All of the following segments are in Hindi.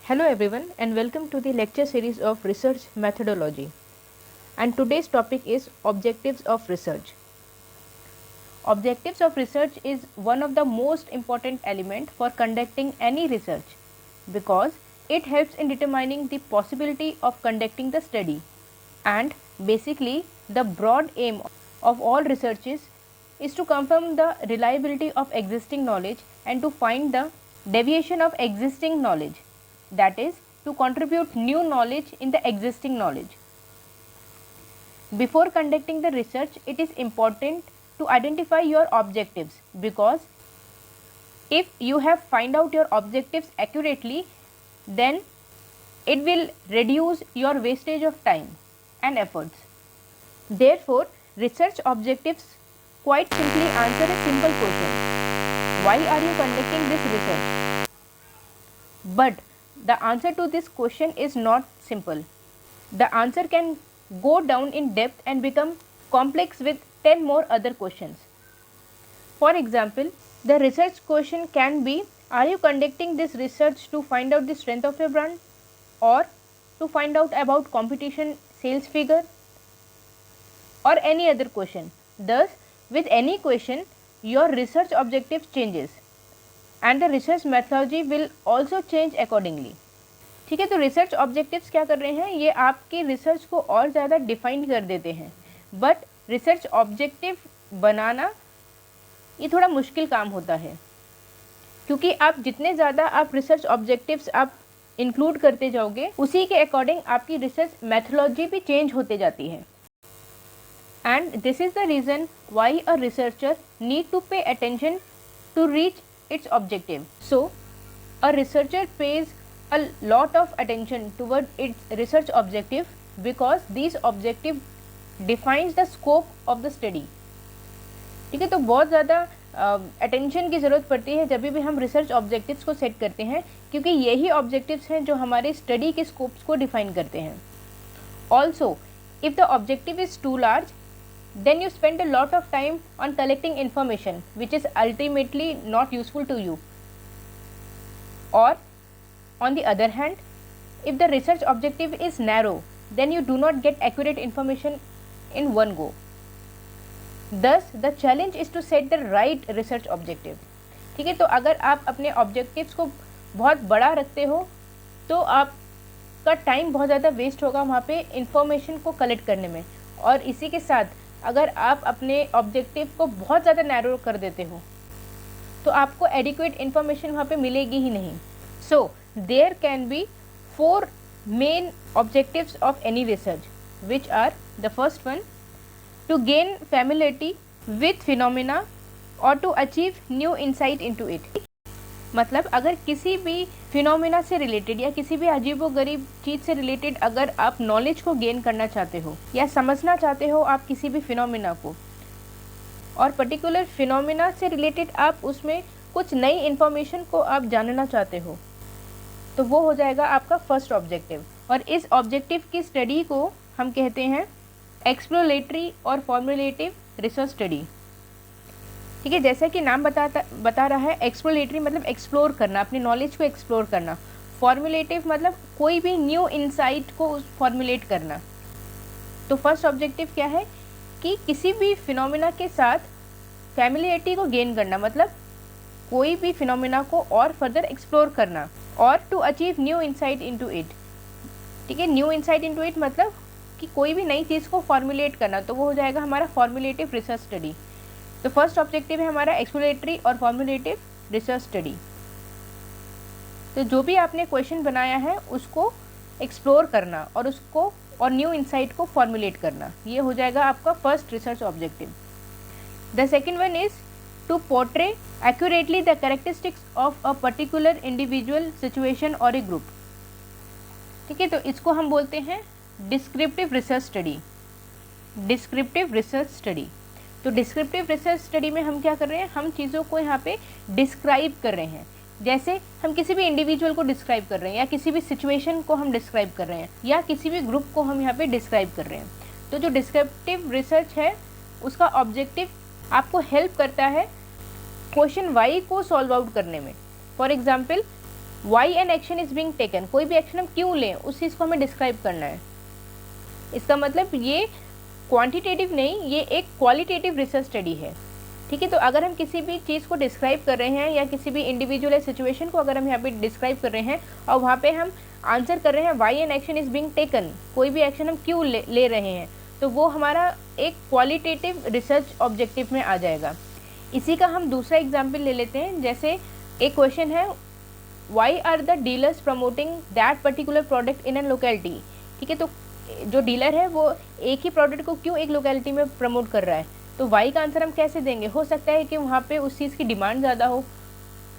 Hello everyone and welcome to the lecture series of research methodology. And today's topic is objectives of research. Objectives of research is one of the most important element for conducting any research because it helps in determining the possibility of conducting the study. And basically the broad aim of all researches is to confirm the reliability of existing knowledge and to find the deviation of existing knowledge, that is, to contribute new knowledge in the existing knowledge. Before conducting the research, it is important to identify your objectives because if you have find out your objectives accurately, then it will reduce your wastage of time and efforts. Therefore, research objectives quite simply answer a simple question: why are you conducting this research? But the answer to this question is not simple. The answer can go down in depth and become complex with 10 more other questions. For example, the research question can be: are you conducting this research to find out the strength of your brand or to find out about competition sales figure or any other question? Thus, with any question, your research objective changes and the research methodology will also change accordingly. ठीक है, तो रिसर्च ऑब्जेक्टिव्स क्या कर रहे हैं, ये आपकी रिसर्च को और ज़्यादा डिफाइन कर देते हैं. बट रिसर्च ऑब्जेक्टिव बनाना ये थोड़ा मुश्किल काम होता है क्योंकि आप जितने ज़्यादा आप रिसर्च ऑब्जेक्टिव्स आप इंक्लूड करते जाओगे उसी के अकॉर्डिंग आपकी रिसर्च मैथोलॉजी भी चेंज होते जाती है. And this is the reason why a researcher need to pay attention to reach its objective. So, a researcher pays a lot of attention toward its research objective because these objective defines the scope of the study. ठीक है, तो बहुत ज़्यादा अटेंशन की ज़रूरत पड़ती है जब भी हम रिसर्च ऑब्जेक्टिव्स को सेट करते हैं क्योंकि यही ऑब्जेक्टिव्स हैं जो हमारे स्टडी के स्कोप्स को डिफाइन करते हैं. Also if the objective is too large, then you spend a lot of time on collecting information which is ultimately not useful to you. Or on the other hand, if the research objective is narrow, then you do not get accurate information in one go. Thus the challenge is to set the right research objective. ठीक है, तो अगर आप अपने ऑब्जेक्टिव्स को बहुत बड़ा रखते हो तो आपका टाइम बहुत ज़्यादा वेस्ट होगा वहाँ पे इंफॉर्मेशन को कलेक्ट करने में, और इसी के साथ अगर आप अपने ऑब्जेक्टिव को बहुत ज़्यादा नैरो कर देते हो तो आपको एडिक्वेट इन्फॉर्मेशन वहाँ पे मिलेगी ही नहीं. So there can be 4 main objectives of any research which are: the first one, to gain familiarity with phenomena और to achieve new insight into it. मतलब अगर किसी भी फिनोमिना से रिलेटेड या किसी भी अजीबोगरीब चीज़ से रिलेटेड अगर आप नॉलेज को गेन करना चाहते हो या समझना चाहते हो आप किसी भी फिनोमिना को, और पर्टिकुलर फिनोमिना से रिलेटेड आप उसमें कुछ नई इन्फॉर्मेशन को आप जानना चाहते हो, तो वो हो जाएगा आपका फर्स्ट ऑब्जेक्टिव. और इस ऑब्जेक्टिव की स्टडी को हम कहते हैं एक्सप्लोरेटरी और फॉर्मुलेटिव रिसर्च स्टडी. ठीक है, जैसा कि नाम बता रहा है, एक्सप्लोरेटरी मतलब एक्सप्लोर करना, अपनी नॉलेज को एक्सप्लोर करना. फॉर्मुलेटिव मतलब कोई भी न्यू इंसाइट को फॉर्मुलेट करना. तो फर्स्ट ऑब्जेक्टिव क्या है कि किसी भी फिनोमिना के साथ फैमिलियरिटी को गेन करना, मतलब कोई भी फिनोमिना को और फर्दर एक्सप्लोर करना, और to achieve new insight into it. ठीक है, न्यू इंसाइट इनटू इट मतलब कि कोई भी नई चीज़ को फॉर्मुलेट करना, तो वो हो जाएगा हमारा फॉर्मुलेटिव रिसर्च स्टडी. तो फर्स्ट ऑब्जेक्टिव है हमारा एक्सप्लोरेटरी और फॉर्मुलेटिव रिसर्च स्टडी. तो जो भी आपने क्वेश्चन बनाया है उसको एक्सप्लोर करना और उसको और न्यू इंसाइट को फॉर्मुलेट करना, ये हो जाएगा आपका first research objective. The second one is to portray accurately the characteristics of a particular individual situation और ए ग्रुप. ठीक है, तो इसको हम बोलते हैं descriptive research study. Descriptive research study. तो डिस्क्रिप्टिव रिसर्च स्टडी में हम क्या कर रहे हैं, हम चीज़ों को यहाँ पे डिस्क्राइब कर रहे हैं. जैसे हम किसी भी इंडिविजुअल को डिस्क्राइब कर रहे हैं या किसी भी सिचुएशन को हम डिस्क्राइब कर रहे हैं या किसी भी ग्रुप को हम यहाँ पे डिस्क्राइब कर रहे हैं. तो जो डिस्क्रिप्टिव रिसर्च है उसका ऑब्जेक्टिव आपको हेल्प करता है क्वेश्चन वाई को सॉल्व आउट करने में. For example, why an action is being taken, कोई भी एक्शन हम क्यों लें उस चीज़ को हमें डिस्क्राइब करना है। इसका मतलब ये क्वांटिटेटिव नहीं, ये एक क्वालिटेटिव रिसर्च स्टडी है। ठीक है, तो अगर हम किसी भी चीज़ को डिस्क्राइब कर रहे हैं या किसी भी इंडिविजुअल सिचुएशन को अगर हम यहाँ पे डिस्क्राइब कर रहे हैं और वहाँ पे हम आंसर कर रहे हैं why an action is being taken, कोई भी एक्शन हम क्यों ले रहे हैं, तो वो हमारा एक क्वालिटेटिव रिसर्च ऑब्जेक्टिव में आ जाएगा। इसी का हम दूसरा एग्जाम्पल ले लेते हैं। जैसे एक क्वेश्चन है, why are the dealers promoting that particular product in an locality. ठीक है, तो जो डीलर है वो एक ही प्रोडक्ट को क्यों एक लोकेलिटी में प्रमोट कर रहा है, तो वाई का आंसर हम कैसे देंगे। हो सकता है कि वहाँ पे उस चीज़ की डिमांड ज़्यादा हो,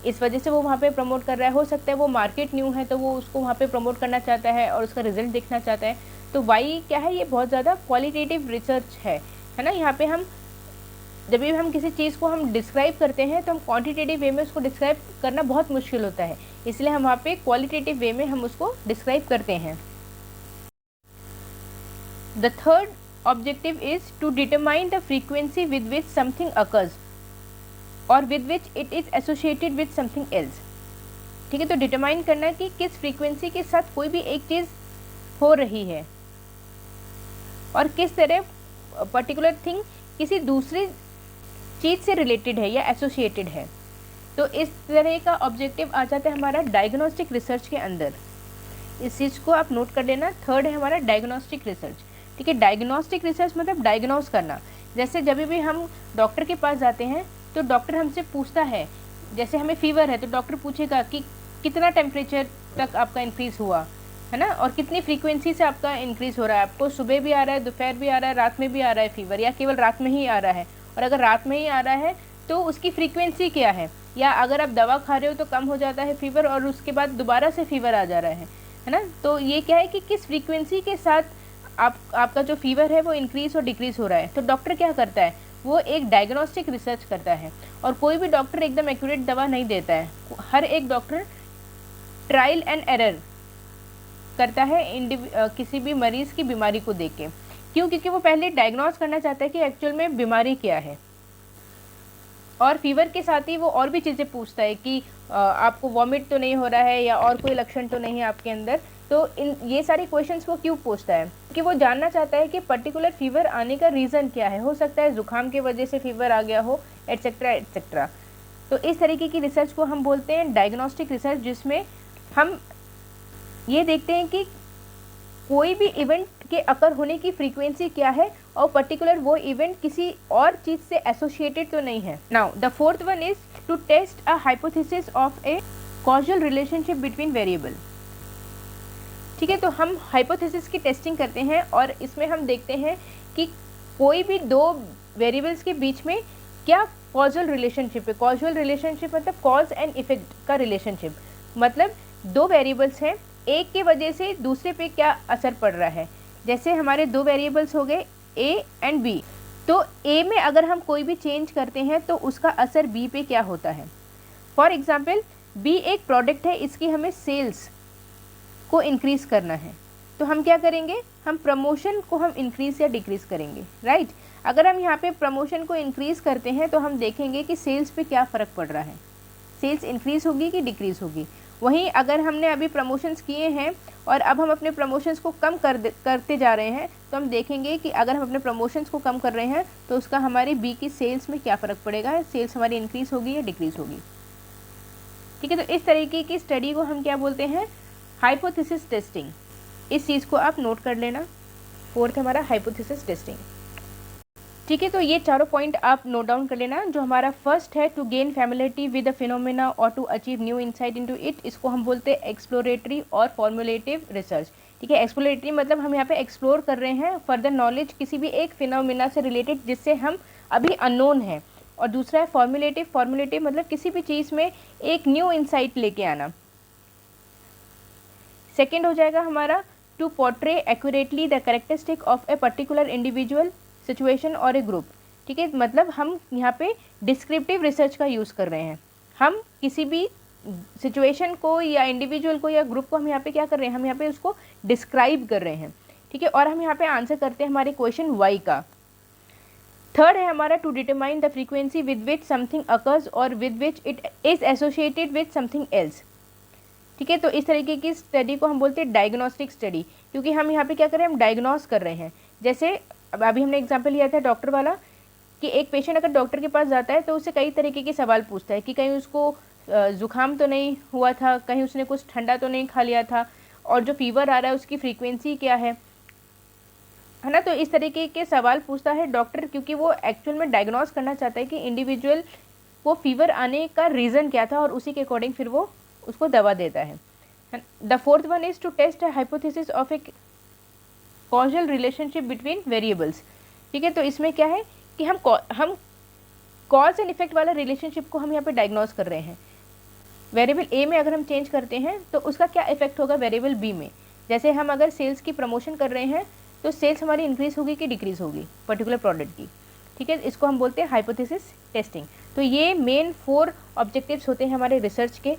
इस वजह से वो वहाँ पे प्रमोट कर रहा है। हो सकता है वो मार्केट न्यू है तो वो उसको वहाँ पे प्रमोट करना चाहता है और उसका रिजल्ट देखना चाहता है। तो वाई क्या है, ये बहुत ज़्यादा क्वालिटेटिव रिसर्च है ना। यहाँ पे हम जब भी हम किसी चीज़ को हम डिस्क्राइब करते हैं तो हम क्वांटिटेटिव वे में उसको डिस्क्राइब करना बहुत मुश्किल होता है, इसलिए हम वहाँ पे क्वालिटेटिव वे में हम उसको डिस्क्राइब करते हैं। The third objective is to determine the frequency with which something occurs or with which it is associated with something else। ठीक है, तो डिटरमाइन करना कि किस फ्रीक्वेंसी के साथ कोई भी एक चीज़ हो रही है और किस तरह पर्टिकुलर थिंग किसी दूसरी चीज़ से रिलेटेड है या एसोसिएटेड है। तो इस तरह का ऑब्जेक्टिव आ जाता है हमारा डायग्नोस्टिक रिसर्च के अंदर। इस चीज़ को आप नोट कर लेना। थर्ड है हमारा डायग्नोस्टिक रिसर्च। ठीक है, डायग्नोस्टिक रिसर्च मतलब डायग्नोस करना। जैसे जब भी हम डॉक्टर के पास जाते हैं तो डॉक्टर हमसे पूछता है, जैसे हमें फीवर है तो डॉक्टर पूछेगा कि कितना टेम्परेचर तक आपका इंक्रीज़ हुआ है ना, और कितनी फ्रीक्वेंसी से आपका इंक्रीज़ हो रहा है। आपको सुबह भी आ रहा है, दोपहर भी आ रहा है, रात में भी आ रहा है फीवर, या केवल रात में ही आ रहा है, और अगर रात में ही आ रहा है तो उसकी फ्रीक्वेंसी क्या है, या अगर आप दवा खा रहे हो तो कम हो जाता है फीवर और उसके बाद दोबारा से फीवर आ जा रहा है ना। तो ये क्या है कि किस फ्रीक्वेंसी के साथ आपका जो फीवर है वो इंक्रीज़ और डिक्रीज़ हो रहा है। तो डॉक्टर क्या करता है, वो एक डायग्नोस्टिक रिसर्च करता है। और कोई भी डॉक्टर एकदम एक्यूरेट दवा नहीं देता है, हर एक डॉक्टर ट्रायल एंड एरर करता है किसी भी मरीज़ की बीमारी को देख के। क्यों? क्योंकि वो पहले डायग्नोस करना चाहता है कि एक्चुअल में बीमारी क्या है। और फीवर के साथ ही वो और भी चीज़ें पूछता है कि आपको वॉमिट तो नहीं हो रहा है या और कोई लक्षण तो नहीं है आपके अंदर। तो ये सारे क्वेश्चंस वो क्यों पूछता है कि वो जानना चाहता है कि पर्टिकुलर फीवर आने का रीज़न क्या है। हो सकता है ज़ुकाम की वजह से फीवर आ गया हो, एट्सेट्रा एट्सेट्रा। तो इस तरीके की रिसर्च को हम बोलते हैं डायग्नोस्टिक रिसर्च, जिसमें हम ये देखते हैं कि कोई भी इवेंट के अकर होने की फ्रीक्वेंसी क्या है और पर्टिकुलर वो इवेंट किसी और चीज़ से एसोसिएटेड तो नहीं है। Now the fourth one is to test a hypothesis of a causal relationship between variable. ठीक है, तो हम हाइपोथेसिस की टेस्टिंग करते हैं और इसमें हम देखते हैं कि कोई भी दो वेरिएबल्स के बीच में क्या कॉजल रिलेशनशिप है। कॉजल रिलेशनशिप मतलब कॉज एंड इफेक्ट का रिलेशनशिप, मतलब दो वेरिएबल्स हैं, एक की वजह से दूसरे पे क्या असर पड़ रहा है। जैसे हमारे दो वेरिएबल्स हो गए ए एंड बी, तो ए में अगर हम कोई भी चेंज करते हैं तो उसका असर बी पे क्या होता है। फॉर एग्जांपल बी एक प्रोडक्ट है, इसकी हमें सेल्स को इंक्रीज़ करना है, तो हम क्या करेंगे, हम प्रमोशन को हम इंक्रीज़ या डिक्रीज़ करेंगे, राइट। अगर हम यहाँ पे प्रमोशन को इंक्रीज़ करते हैं तो हम देखेंगे कि सेल्स पे क्या फ़र्क पड़ रहा है, सेल्स इंक्रीज़ होगी कि डिक्रीज़ होगी। वहीं अगर हमने अभी प्रमोशंस किए हैं और अब हम अपने प्रमोशंस को कम करते जा रहे हैं, तो हम देखेंगे कि अगर हम अपने प्रमोशंस को कम कर रहे हैं तो उसका हमारी बी की सेल्स में क्या फ़र्क पड़ेगा, सेल्स हमारी इंक्रीज़ होगी या डिक्रीज़ होगी। ठीक है, तो इस तरीके की स्टडी को हम क्या बोलते हैं, हाइपोथेसिस टेस्टिंग। इस चीज़ को आप नोट कर लेना। फोर्थ हमारा हाइपोथेसिस टेस्टिंग। ठीक है, तो ये चारों पॉइंट आप नोट डाउन कर लेना। जो हमारा फर्स्ट है to gain familiarity with the phenomena और to achieve new insight into it, इसको हम बोलते हैं एक्सप्लोरेटरी और फॉर्मुलेटिव रिसर्च। ठीक है, एक्सप्लोरेटरी मतलब हम यहाँ पे एक्सप्लोर कर रहे हैं फर्दर नॉलेज किसी भी एक फिनोमेना से रिलेटेड जिससे हम अभी अननोन है। और दूसरा है फॉर्मुलेटिव। फॉर्मुलेटिव मतलब किसी भी चीज़ में एक न्यू इंसाइट लेके आना। सेकेंड हो जाएगा हमारा to portray accurately the characteristic of a particular individual situation और ए ग्रुप। ठीक है, मतलब हम यहाँ पे डिस्क्रिप्टिव रिसर्च का यूज़ कर रहे हैं। हम किसी भी सिचुएशन को या इंडिविजुअल को या ग्रुप को हम यहाँ पे क्या कर रहे हैं, हम यहाँ पे उसको डिस्क्राइब कर रहे हैं। ठीक है, और हम यहाँ पे आंसर करते हैं हमारे क्वेश्चन वाई का। थर्ड है हमारा to determine the frequency with which something occurs और with which it is associated with something else. ठीक है। तो इस तरीके की स्टडी को हम बोलते हैं डायग्नोस्टिक स्टडी, क्योंकि हम यहाँ पे क्या कर रहे हैं, हम डायग्नोस कर रहे हैं। जैसे अभी हमने एग्जाम्पल लिया था डॉक्टर वाला, कि एक पेशेंट अगर डॉक्टर के पास जाता है तो उससे कई तरीके के सवाल पूछता है कि कहीं उसको ज़ुकाम तो नहीं हुआ था, कहीं उसने कुछ ठंडा तो नहीं खा लिया था, और जो फीवर आ रहा है उसकी फ्रीक्वेंसी क्या है ना। तो इस तरीके के सवाल पूछता है डॉक्टर, क्योंकि वो एक्चुअल में डायग्नोस करना चाहता है कि इंडिविजुअल को फीवर आने का रीज़न क्या था, और उसी के अकॉर्डिंग फिर वो उसको दवा देता है। The fourth one is to test a hypothesis of a causal relationship between variables. ठीक है। तो इसमें क्या है कि हम कॉज एंड इफेक्ट वाला रिलेशनशिप को हम यहाँ पे डायग्नोस कर रहे हैं। वेरिएबल ए में अगर हम चेंज करते हैं तो उसका क्या इफेक्ट होगा वेरिएबल बी में। जैसे हम अगर सेल्स की प्रमोशन कर रहे हैं तो सेल्स हमारी इंक्रीज होगी कि डिक्रीज होगी पर्टिकुलर प्रोडक्ट की। ठीक है। इसको हम बोलते हैं हाइपोथेसिस टेस्टिंग। तो ये मेन 4 ऑब्जेक्टिव्स होते हैं हमारे रिसर्च के,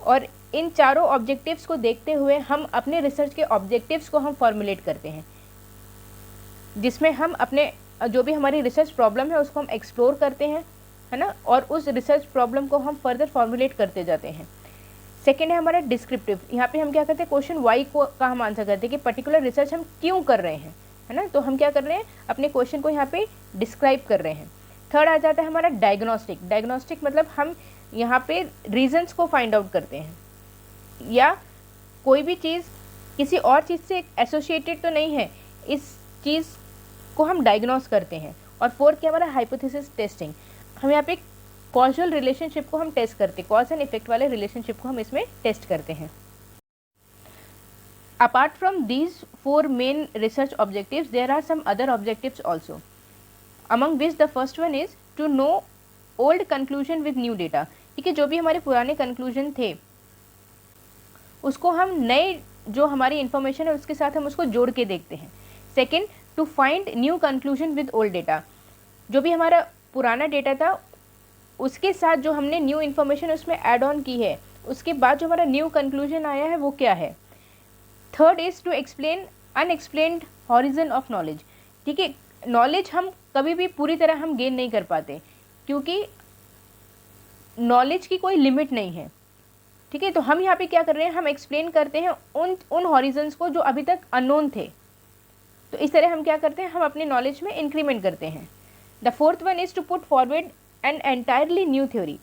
और इन चारों ऑब्जेक्टिव्स को देखते हुए हम अपने रिसर्च के ऑब्जेक्टिव्स को हम फॉर्मुलेट करते हैं, जिसमें हम अपने जो भी हमारी रिसर्च प्रॉब्लम है उसको हम एक्सप्लोर करते हैं, है ना, और उस रिसर्च प्रॉब्लम को हम फर्दर फॉर्मुलेट करते जाते हैं। सेकेंड है हमारा डिस्क्रिप्टिव। यहाँ पे हम क्या करते हैं, क्वेश्चन वाई को का हम आंसर करते हैं कि पर्टिकुलर रिसर्च हम क्यों कर रहे हैं, है ना। तो हम क्या कर रहे हैं, अपने क्वेश्चन को यहाँ पे डिस्क्राइब कर रहे हैं। थर्ड आ जाता है हमारा डायग्नोस्टिक। डायग्नोस्टिक मतलब हम यहाँ पे रीजंस को फाइंड आउट करते हैं, या कोई भी चीज़ किसी और चीज़ से एसोसिएटेड तो नहीं है, इस चीज़ को हम डायग्नोस करते हैं। और फोर्थ क्या हमारा हाइपोथेसिस टेस्टिंग। हम यहाँ पे कॉजल रिलेशनशिप को हम टेस्ट करते हैं, कॉज एंड इफेक्ट वाले रिलेशनशिप को हम इसमें टेस्ट करते हैं। Apart from these 4 main research objectives there are some other objectives also, among which the first one is to know old conclusion with new data. ठीक है। जो भी हमारे पुराने कंक्लूजन थे उसको हम नए जो हमारी इन्फॉर्मेशन है उसके साथ हम उसको जोड़ के देखते हैं। Second, to find new conclusion with old data. जो भी हमारा पुराना डेटा था उसके साथ जो हमने न्यू इन्फॉर्मेशन उसमें ऐड ऑन की है, उसके बाद जो हमारा न्यू कंक्लूजन आया है वो क्या है। Third is to explain unexplained horizon of knowledge. ठीक है। नॉलेज हम कभी भी पूरी तरह हम गेन नहीं कर पाते, क्योंकि नॉलेज की कोई लिमिट नहीं है। ठीक है। तो हम यहाँ पे क्या कर रहे हैं, हम एक्सप्लेन करते हैं उन हॉरिजन्स को जो अभी तक अननोन थे। तो इस तरह हम क्या करते हैं, हम अपने नॉलेज में इंक्रीमेंट करते हैं। The fourth one is to put forward an entirely new theory.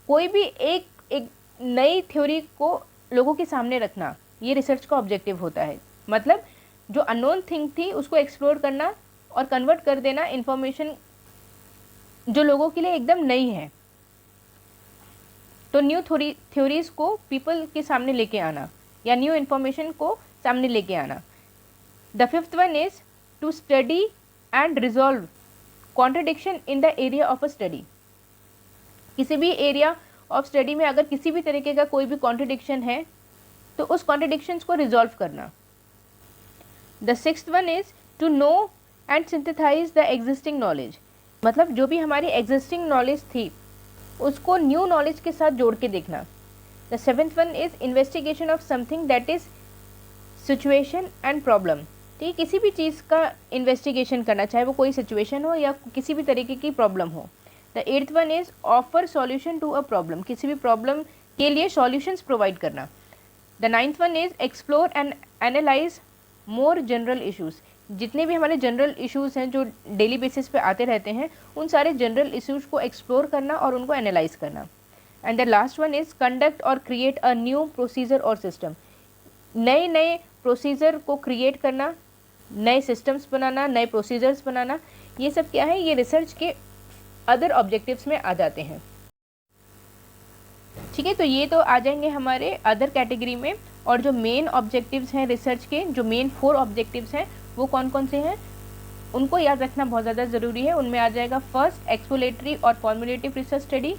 कोई भी एक नई थ्योरी को लोगों के सामने रखना, ये रिसर्च का ऑब्जेक्टिव होता है। मतलब जो अननोन थिंग थी उसको एक्सप्लोर करना और कन्वर्ट कर देना इन्फॉर्मेशन जो लोगों के लिए एकदम नई है। तो न्यू थ्योरीज को पीपल के सामने लेके आना, या न्यू इन्फॉर्मेशन को सामने लेके आना। The fifth one is to study and resolve contradiction in the area of a study. किसी भी एरिया ऑफ स्टडी में अगर किसी भी तरीके का कोई भी कॉन्ट्रडिक्शन है तो उस कॉन्ट्रडिक्शंस को रिजॉल्व करना। The sixth one is to know and synthesise the existing knowledge. मतलब जो भी हमारी एग्जिस्टिंग नॉलेज थी उसको न्यू नॉलेज के साथ जोड़ के देखना। The seventh one is investigation of something that is situation and problem. ठीक है। किसी भी चीज़ का इन्वेस्टिगेशन करना, चाहे वो कोई सिचुएशन हो या किसी भी तरीके की प्रॉब्लम हो। The eighth one is offer solution to a problem. किसी भी प्रॉब्लम के लिए सॉल्यूशंस प्रोवाइड करना। The ninth one is explore and analyse more general issues. जितने भी हमारे जनरल इश्यूज़ हैं जो डेली बेसिस पे आते रहते हैं, उन सारे जनरल इश्यूज़ को एक्सप्लोर करना और उनको एनालाइज करना। And the last one is conduct और क्रिएट अ न्यू प्रोसीजर और सिस्टम। नए नए प्रोसीजर को क्रिएट करना, नए सिस्टम्स बनाना, नए प्रोसीजर्स बनाना, ये सब क्या है, ये रिसर्च के अदर ऑब्जेक्टिव्स में आ जाते हैं। ठीक है। तो ये तो आ जाएंगे हमारे अदर कैटेगरी में। और जो मेन ऑब्जेक्टिव्स हैं रिसर्च के, जो मेन 4 ऑब्जेक्टिव्स हैं वो कौन कौन से हैं उनको याद रखना बहुत ज़्यादा ज़रूरी है। उनमें आ जाएगा फर्स्ट एक्सप्लोरेटरी और फॉर्मुलेटिव रिसर्च स्टडी,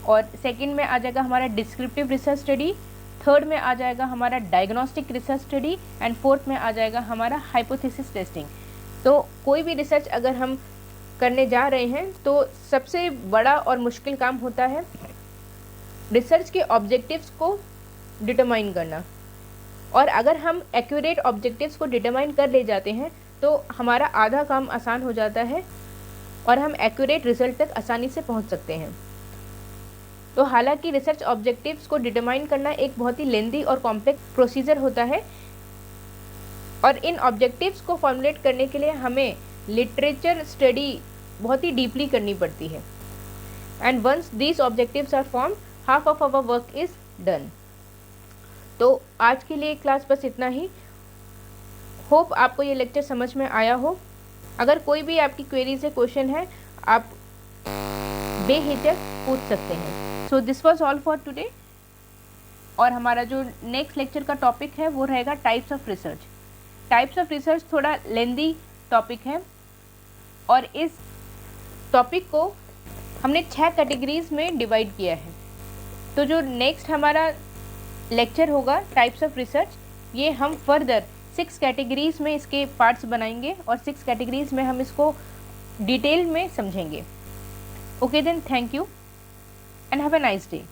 और सेकंड में आ जाएगा हमारा डिस्क्रिप्टिव रिसर्च स्टडी, थर्ड में आ जाएगा हमारा diagnostic research study, and fourth में आ जाएगा हमारा हाइपोथेसिस टेस्टिंग। तो कोई भी रिसर्च अगर हम करने जा रहे हैं तो सबसे बड़ा और मुश्किल काम होता है रिसर्च के ऑब्जेक्टिव्स को डिटरमाइन करना। और अगर हम एक्यूरेट ऑब्जेक्टिव्स को डिटरमाइन कर ले जाते हैं तो हमारा आधा काम आसान हो जाता है और हम एक्यूरेट रिजल्ट तक आसानी से पहुंच सकते हैं। तो हालांकि रिसर्च ऑब्जेक्टिव्स को डिटरमाइन करना एक बहुत ही लेंदी और कॉम्प्लेक्स प्रोसीजर होता है और इन ऑब्जेक्टिव्स को फॉर्मुलेट करने के लिए हमें लिटरेचर स्टडी बहुत ही डीपली करनी पड़ती है। And once these objectives are form, half of our work is done. तो आज के लिए क्लास बस इतना ही। होप आपको ये लेक्चर समझ में आया हो। अगर कोई भी आपकी क्वेरीज या क्वेश्चन है, आप बेहिचक पूछ सकते हैं। So this was all for today. और हमारा जो नेक्स्ट लेक्चर का टॉपिक है वो रहेगा types of research. Types of research थोड़ा लेंदी टॉपिक है और इस टॉपिक को हमने 6 कैटेगरीज में डिवाइड किया है। तो जो नेक्स्ट हमारा लेक्चर होगा टाइप्स ऑफ रिसर्च, ये हम फर्दर 6 कैटेगरीज में इसके पार्ट्स बनाएंगे और 6 कैटेगरीज में हम इसको डिटेल में समझेंगे। Okay then, thank you and have a nice day.